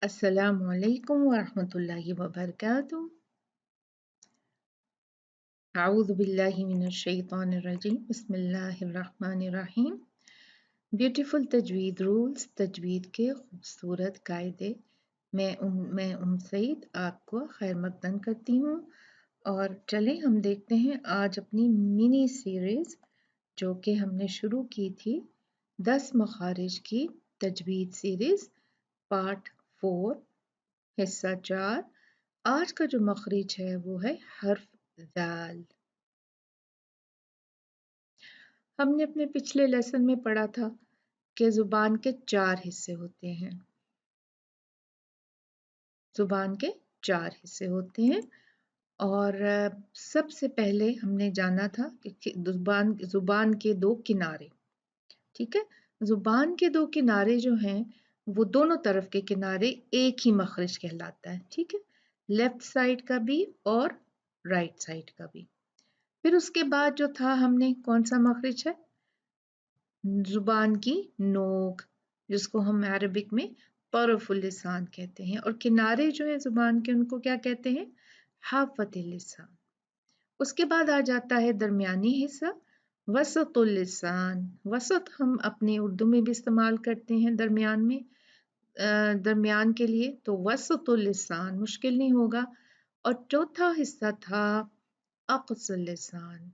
अस्सलामु अलैकुम वरहमतुल्लाहि वबरकातुह। अऊज़ु बिल्लाहि मिनश शैतानिर रजीम। बिस्मिल्लाहिर रहमानिर रहीम। ब्यूटीफुल तजवीद रूल्स, तजवीद के खूबसूरत कायदे। मैं सईद आपको खैर मक़दम करती हूँ। और चलें हम देखते हैं आज अपनी मिनी सीरीज़ जो कि हमने शुरू की थी 10 मखारिज की तजवीद सीरीज़ पार्ट 4 हिस्सा 4। आज का जो मखरिज है वो है हर्फ ज़ाल। हमने अपने पिछले लेसन में पढ़ा था कि जुबान के 4 हिस्से होते हैं। जुबान के 4 हिस्से होते हैं और सबसे पहले हमने जाना था कि जुबान के 2 किनारे। ठीक है, जुबान के 2 किनारे जो हैं वो दोनों तरफ के किनारे एक ही मखरिज कहलाता है। ठीक है, लेफ्ट साइड का भी और राइट साइड का भी। फिर उसके बाद जो था हमने कौन सा मखरिज है, जुबान की नोक, जिसको हम अरबिक में तरफुल लिसान कहते हैं, और किनारे जो है जुबान के उनको क्या कहते हैं, हाफतुल लिसान। उसके बाद आ जाता है दरमियानी हिस्सा वसतुल लिसान। वसत हम अपने उर्दू में भी इस्तेमाल करते हैं दरमियान में, दरमियान के लिए, तो वसतुल लिसान मुश्किल नहीं होगा। और चौथा हिस्सा था अक़सुल लिसान,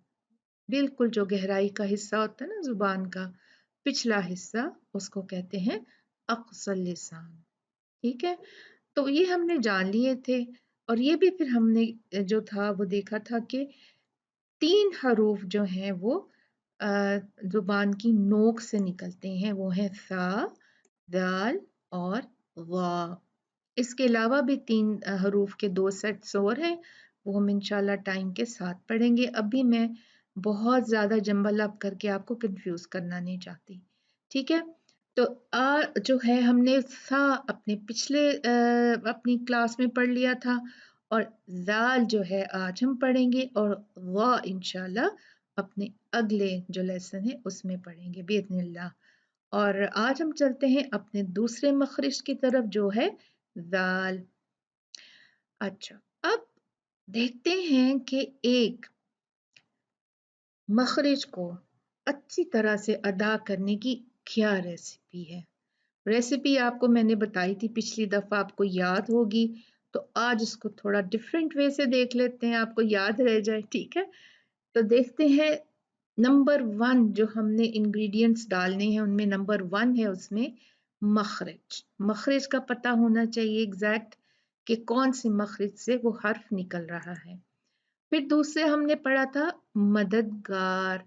बिल्कुल जो गहराई का हिस्सा होता है ना जुबान का, पिछला हिस्सा, उसको कहते हैं अक़सुल लिसान। ठीक है, तो ये हमने जान लिए थे। और ये भी फिर हमने जो था वो देखा था कि 3 हरूफ जो हैं वो जुबान की नोक से निकलते हैं, वो हैं सा, दाल और वा। इसके अलावा भी 3 हरूफ के 2 सेट्स और हैं, वो हम इंशाल्लाह टाइम के साथ पढ़ेंगे। अभी मैं बहुत ज़्यादा जंबल अप करके आपको कंफ्यूज करना नहीं चाहती। ठीक है, तो जो है हमने सा अपने पिछले अपनी क्लास में पढ़ लिया था, और ज़ाल जो है आज हम पढ़ेंगे, और वा इंशाल्लाह अपने अगले जो लेसन है उसमें पढ़ेंगे बिइज़्निल्लाह। और आज हम चलते हैं अपने दूसरे मखरिज की तरफ जो है ज़ाल। अच्छा, अब देखते हैं कि एक मखरिज को अच्छी तरह से अदा करने की क्या रेसिपी है। रेसिपी आपको मैंने बताई थी पिछली दफ़ा, आपको याद होगी, तो आज उसको थोड़ा डिफरेंट वे से देख लेते हैं, आपको याद रह जाए। ठीक है, तो देखते हैं। नंबर 1 जो हमने इंग्रेडिएंट्स डालने हैं उनमें नंबर 1 है उसमें मखरिज। मखरिज का पता होना चाहिए एग्जैक्ट कि कौन से मखरिज से वो हर्फ निकल रहा है। फिर दूसरे हमने पढ़ा था मददगार।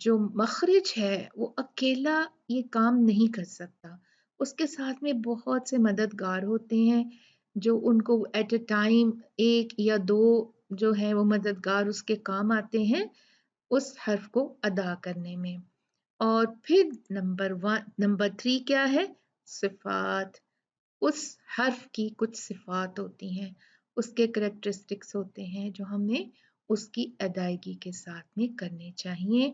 जो मखरिज है वो अकेला ये काम नहीं कर सकता, उसके साथ में बहुत से मददगार होते हैं जो उनको एट अ टाइम एक या दो जो है वो मददगार उसके काम आते हैं उस हर्फ को अदा करने में। और फिर नंबर 3 क्या है, सिफात। उस हर्फ की कुछ सिफात होती हैं, उसके करेक्टरिस्टिक्स होते हैं जो हमें उसकी अदायगी के साथ में करने चाहिए।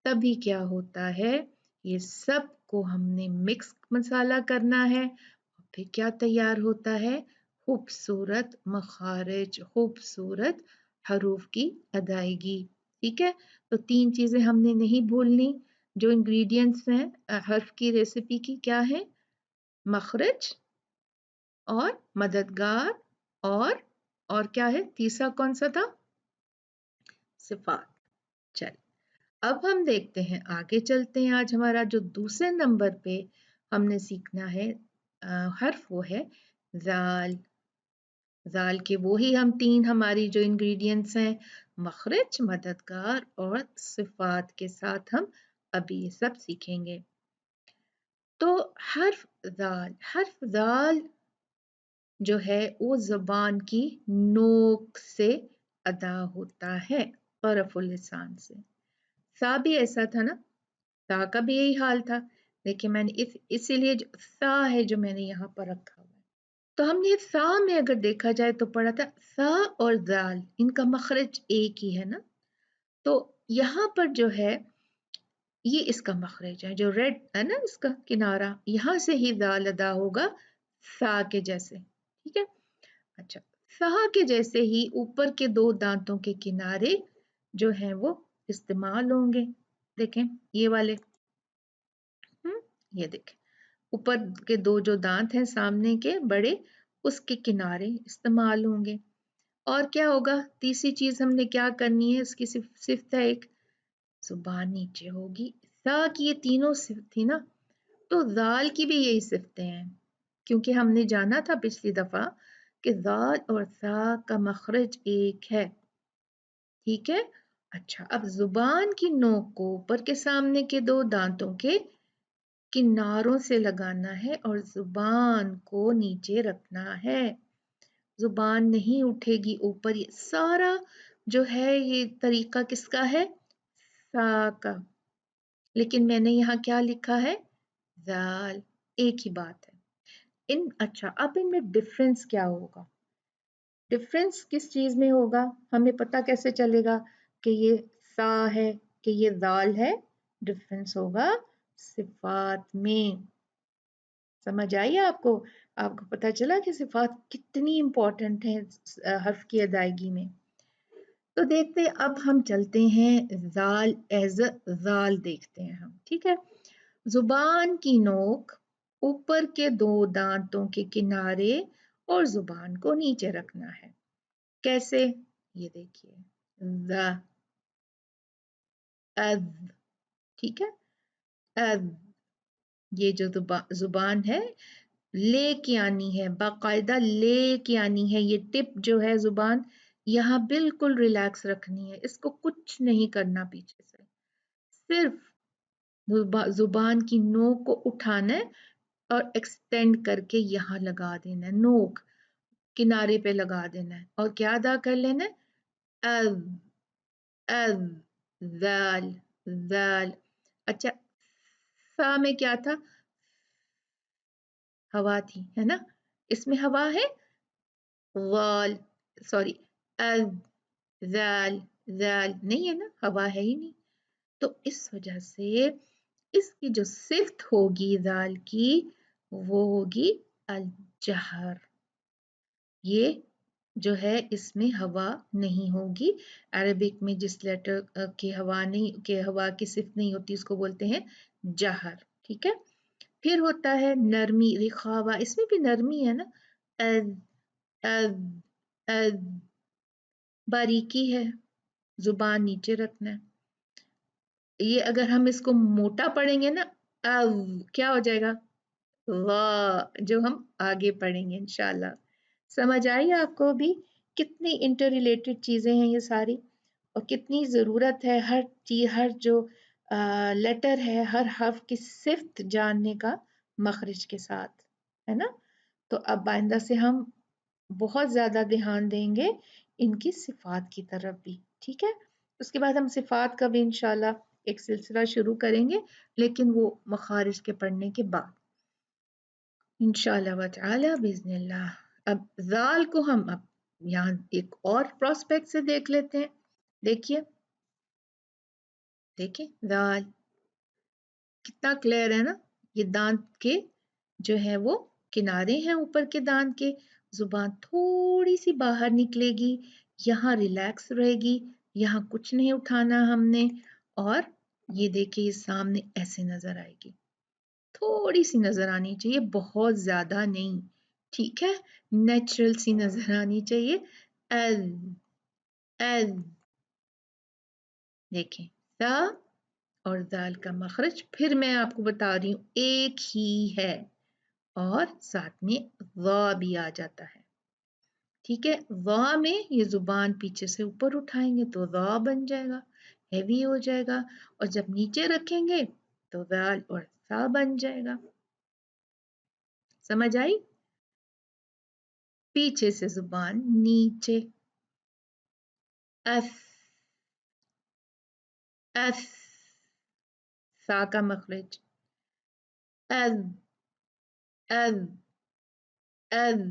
तभी क्या होता है, ये सब को हमने मिक्स मसाला करना है, फिर क्या तैयार होता है, खूबसूरत मखारिज, खूबसूरत हरूफ की अदायगी। ठीक है, तो 3 चीजें हमने नहीं भूलनी जो इंग्रेडिएंट्स हैं हर्फ की रेसिपी की, क्या है, मखरज और मददगार, और क्या है, तीसरा कौन सा था, सिफात। चल, अब हम देखते हैं, आगे चलते हैं। आज हमारा जो दूसरे नंबर पे हमने सीखना है हर्फ वो है जाल। जाल के वो ही हम 3 हमारी जो इंग्रेडिएंट्स हैं, मखरज, मददगार और सिफात के साथ हम अभी ये सब सीखेंगे। तो हर्फ जाल जो है वो ज़बान की नोक से अदा होता है, तरफुल लिसान से। सा भी ऐसा था ना, सा का भी यही हाल था, देखिए मैंने इसीलिए जो सा है जो मैंने यहाँ पर रखा हुआ है, तो हमने सा में अगर देखा जाए तो पढ़ा था सा और जाल इनका मखरज एक ही है ना, तो यहाँ पर जो है ये इसका मखरज है, जो रेड है ना इसका किनारा, यहाँ से ही जाल अदा होगा सा के जैसे, ठीक है। अच्छा, सा के जैसे ही ऊपर के दो दांतों के किनारे जो हैं वो इस्तेमाल होंगे। देखें ये वाले, ये देखें ऊपर के दो जो दांत हैं सामने के बड़े, उसके किनारे इस्तेमाल होंगे। और क्या होगा, तीसरी चीज हमने क्या करनी है, इसकी सिफ्त है एक, जुबान नीचे होगी। सा की ये तीनों सिफ्त थी ना, तो जाल की भी यही सिफ्तें हैं, क्योंकि हमने जाना था पिछली दफा कि जाल और सा का मखरज एक है, ठीक है। अच्छा, अब जुबान की नोक को ऊपर के सामने के दो दांतों के किनारों से लगाना है और जुबान को नीचे रखना है। जुबान नहीं उठेगी ऊपर, ये सारा जो है ये तरीका किसका है, सा का। लेकिन मैंने यहाँ क्या लिखा है, जाल, एक ही बात है। अच्छा, अब इनमें डिफरेंस क्या होगा, डिफरेंस किस चीज में होगा, हमें पता कैसे चलेगा कि ये सा है कि ये जाल है, डिफरेंस होगा सिफात में। समझ आई आपको, आपको पता चला कि सिफात कितनी इंपॉर्टेंट है हर्फ की अदायगी में। तो देखते अब हम चलते हैं जाल एज जाल देखते हैं हम, ठीक है। जुबान की नोक ऊपर के दो दांतों के किनारे और जुबान को नीचे रखना है। कैसे, ये देखिए, ज, अज, ठीक है, अज, ये जो जुबान है लेके आनी है, बाकायदा लेके आनी है, ये टिप जो है जुबान यहाँ बिल्कुल रिलैक्स रखनी है, इसको कुछ नहीं करना पीछे से, सिर्फ जुबान की नोक को उठाना है और एक्सटेंड करके यहाँ लगा देना है, नोक किनारे पे लगा देना है और क्या अदा कर लेना है, अज, अज, जाल, जाल। अच्छा, सा में क्या था, हवा थी, है ना, इसमें हवा है, वाल, सॉरी, अज, जाल, जाल नहीं है ना, हवा है ही नहीं। तो इस वजह से इसकी जो सिफ्त होगी जाल की, वो होगी अल जहर। ये जो है इसमें हवा नहीं होगी। अरबिक में जिस लेटर की हवा नहीं, के हवा की सिफ्त नहीं होती, उसको बोलते हैं जहर, ठीक है। फिर होता है नरमी, रिखावा, इसमें भी नरमी है ना, अज, अज, अज, बारीकी है, जुबान नीचे रखना है। ये अगर हम इसको मोटा पढ़ेंगे ना, क्या हो जाएगा, वाह, जो हम आगे पढ़ेंगे इंशाल्लाह। समझ आई आपको भी, कितनी इंटर रिलेटेड चीजें हैं ये सारी, और कितनी जरूरत है हर चीज, हर जो लेटर है, हर हर्फ की सिफ्त जानने का मखरिज के साथ, है ना। तो अब आइंदा से हम बहुत ज्यादा ध्यान देंगे इनकी सिफात की तरफ भी, ठीक है। उसके बाद हम सिफात का भी इंशाल्लाह एक सिलसिला शुरू करेंगे, लेकिन वो मखारिज के पढ़ने के बाद इंशाल्लाह व तआला बिज़निल्लाह। अब जाल को हम अब यहाँ एक और प्रोस्पेक्ट से देख लेते हैं। देखिए, देखिए जाल कितना क्लियर है ना, ये दांत के जो है वो किनारे हैं ऊपर के दांत के, जुबान थोड़ी सी बाहर निकलेगी, यहाँ रिलैक्स रहेगी, यहाँ कुछ नहीं उठाना हमने, और ये देखिए सामने ऐसे नजर आएगी, थोड़ी सी नजर आनी चाहिए, बहुत ज्यादा नहीं, ठीक है, नेचुरल सी नजर आनी चाहिए। एल, एल, देखें सा और दाल का मखरज फिर मैं आपको बता रही हूँ एक ही है, और साथ में वा भी आ जाता है, ठीक है। वा में ये जुबान पीछे से ऊपर उठाएंगे तो वा बन जाएगा, हैवी हो जाएगा, और जब नीचे रखेंगे तो दाल और सा बन जाएगा। समझ आई, पीछे से जुबान नीचे, अफ, अफ, सा का मखरज, अज, अज, अज,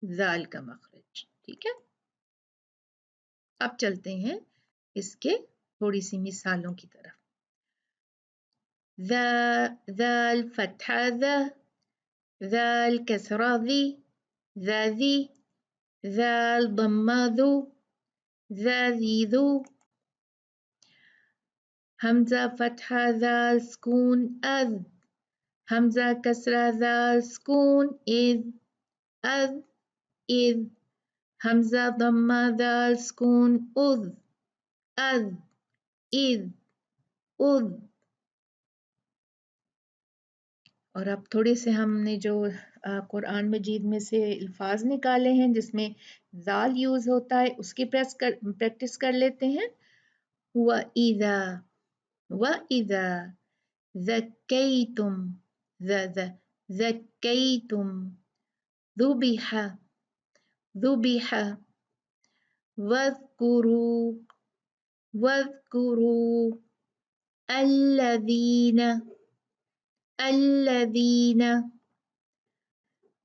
जाल का मखरज, ठीक है। अब चलते हैं इसके थोड़ी सी मिसालों की तरफ। ذال فتحة ذا ذا الكسرة ذي، ذا ذي، ذا الضمة ذو، ذا ذي ذو. همزة فتحة ذا سكون أذ، همزة كسرة ذا سكون إذ، أذ إذ. همزة ضمة ذا سكون أذ، أذ إذ أذ. और अब थोड़े से हमने जो कुरान मजीद में से अल्फाज निकाले हैं जिसमें जाल यूज होता है उसकी प्रैक्टिस कर लेते हैं। व इज़ा, व इज़ा ज़क्कैतुम, ज़क्कैतुम। ذُبِحَ، ذُبِحَ. وَاذْكُرُوا، وَاذْكُرُوا. الَّذِينَ، الَّذِينَ.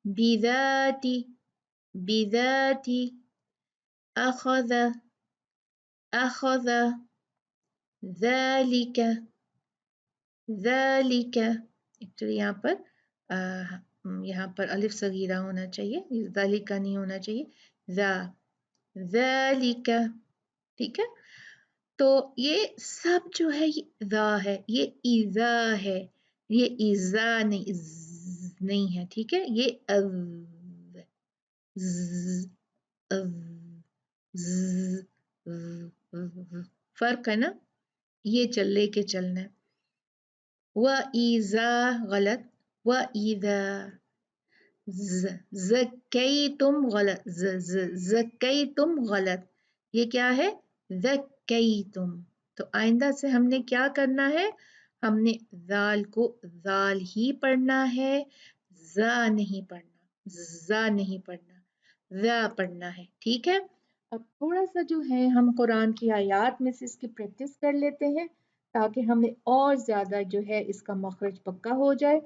بذات، بذات. أخذ، أخذ. ذلك، ذلك. एक्चुअली यहाँ पर अलिफ सगीरा होना चाहिए, ज़ालिका नहीं होना चाहिए, ज़ालिक। ठीक है, तो ये सब जो है ये ज़ा है, ये इज़ा है, ये इज़ा नहीं, नहीं है। ठीक है, ये फर्क है ना, ये चल के चलना है। व इज़ा गलत, व इज़ा। ज़क्कैतुम गलत, ज़क्कैतुम गलत। ये क्या है, ज़क्कैतुम। तो आइंदा से हमने क्या करना है, हमने जाल को जाल ही पढ़ना है, जा नहीं पढ़ना, जा नहीं पढ़ना, जा पढ़ना है। ठीक है, अब थोड़ा सा जो है हम कुरान की आयात में से इसकी प्रैक्टिस कर लेते हैं ताकि हमें और ज्यादा जो है इसका मखरज पक्का हो जाए।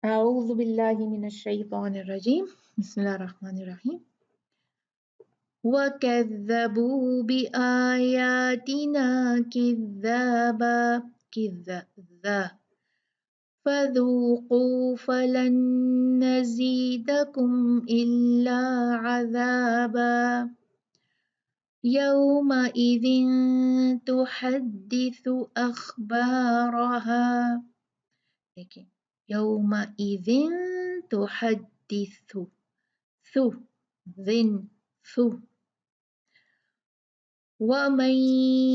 अऊज़ु बिल्लाहि मिनश शैतानिर रजीम, बिस्मिल्लाहिर रहमानिर रहीम। वकज़्ज़बू बिआयातिना किज़्ज़ाबा, किज़्ज़ा। फज़ूक़ू फलन नज़ीदकुम इल्ला अज़ाबा। यौमइज़िन तुहद्दिसु अख़बारहा। देखिए, यौमइज़िन तुहद्दिसु, सु जिन सु। वमन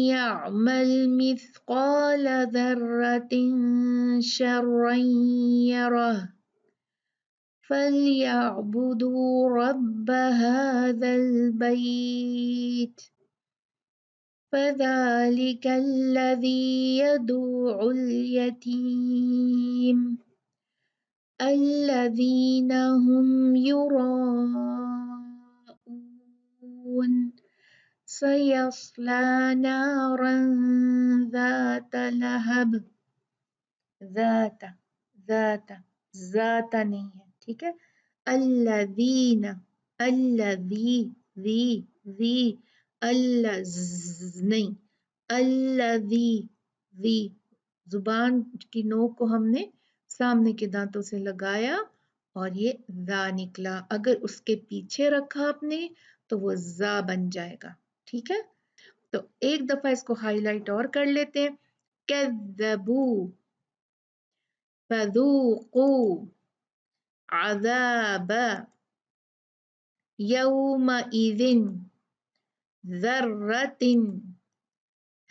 यअमल मिस्क़ाल ज़र्रतिन शर्रन यरह। फलयअबुदू रब्ब हाज़ल बैत। फ़ज़ालिकल्लज़ी यदूउल यतीम। الذين هم يراءون سيصلى نارا ذات لهب। ذات، ذات، ذات नहीं है। ठीक है, الذين، الذي ذी, नहीं, الذي ذी। जुबान की नोक को हमने सामने के दांतों से लगाया और ये जा निकला। अगर उसके पीछे रखा आपने तो वो जा बन जाएगा। ठीक है, तो एक दफा इसको हाईलाइट और कर लेते हैं। कज़्ज़बू फ़ज़ूक़ू अज़ाब यौमइज़िन ज़र्रतिन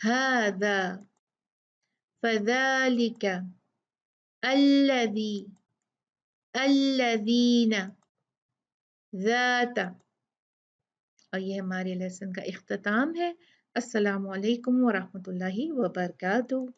हाज़ा। फ़ज़ालिक الذي، الذين ذات। और ये हमारे लेसन का इख्तिताम है। अस्सलामु अलैकुम व रहमतुल्लाहि व बरकातुहू।